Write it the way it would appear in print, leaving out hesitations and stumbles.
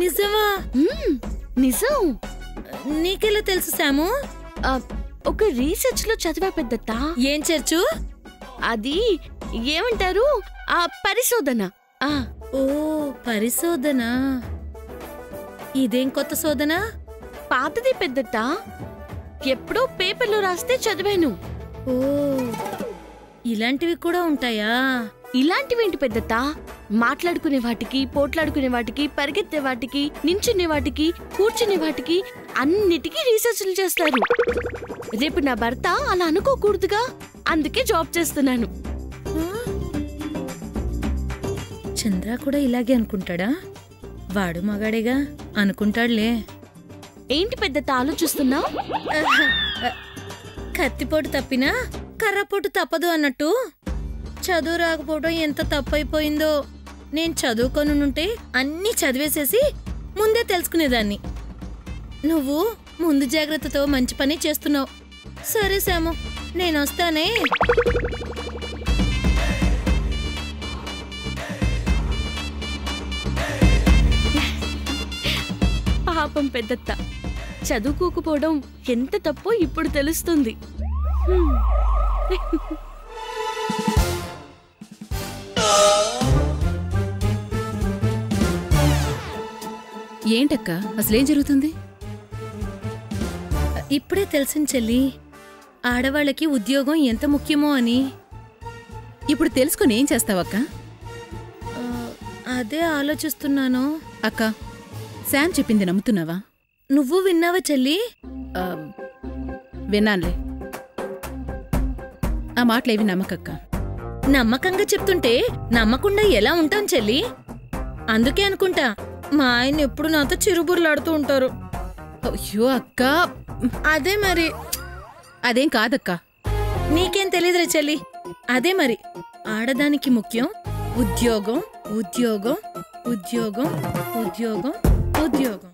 నిజమా? నిజం. నీకెలా తెలుసు సాము? ఒక రీసెర్చ్ లో చదివా పెద్దత్తా. ఏం చర్చు? అది ఏమంటారు, పరిశోధన. ఓ పరిశోధన. ఇదేం కొత్త శోధన? పాతది పెద్దత్తా, ఎప్పుడో పేపర్లో రాస్తే చదివాను. ఓ ఇలాంటివి కూడా ఉంటాయా? ఇలాంటివేంటి పెద్దత్తా, మాట్లాడుకునే వాటికి, పోట్లాడుకునే వాటికి, పరిగెత్తే వాటికి, నించునే వాటికి, కూర్చునే వాటికి అన్నిటికీ రీసెర్చ్లు చేస్తారు. రేపు నా భర్త అలా అనుకోకూడదుగా, అందుకే జాబ్ చేస్తున్నాను. చంద్ర కూడా ఇలాగే అనుకుంటాడా? వాడు మగాడేగా, అనుకుంటాడులే. ఏంటి పెద్దత్తా ఆలోచిస్తున్నా? కత్తిపోటు తప్పినా కర్రపోటు తప్పదు అన్నట్టు చదువు రాకపోవడం ఎంత తప్పైపోయిందో. నేను చదువుకొనుంటే అన్నీ చదివేసేసి ముందే తెలుసుకునేదాన్ని. నువ్వు ముందు జాగ్రత్తతో మంచి పని చేస్తున్నావు. సరే సాము, నేనొస్తానే. పాపం పెద్దత్త, చదువుకోకపోవడం ఎంత తప్పో ఇప్పుడు తెలుస్తుంది. ఏంటక్క, అసలేం జరుగుతుంది? ఇప్పుడే తెలిసిన చెల్లి, ఆడవాళ్ళకి ఉద్యోగం ఎంత ముఖ్యమో అని. ఇప్పుడు తెలుసుకుని ఏం చేస్తావక్క? అదే ఆలోచిస్తున్నాను. అక్క, శామ్ చెప్పింది నమ్ముతున్నావా? నువ్వు విన్నావా చెల్లి? విన్నానులే. ఆ మాటలేవి నమ్మకక్క. నమ్మకంగా చెప్తుంటే నమ్మకుండా ఎలా ఉంటాం చెల్లి? అందుకే అనుకుంటా మా ఆయన ఎప్పుడు నాతో చిరుబుర్లాడుతూ ఉంటారు. అయ్యో అక్క, అదే మరి. అదేం కాదక్క. నీకేం తెలీదురే చెల్లి. అదే మరి, ఆడదానికి ముఖ్యం ఉద్యోగం, ఉద్యోగం, ఉద్యోగం, ఉద్యోగం, ఉద్యోగం.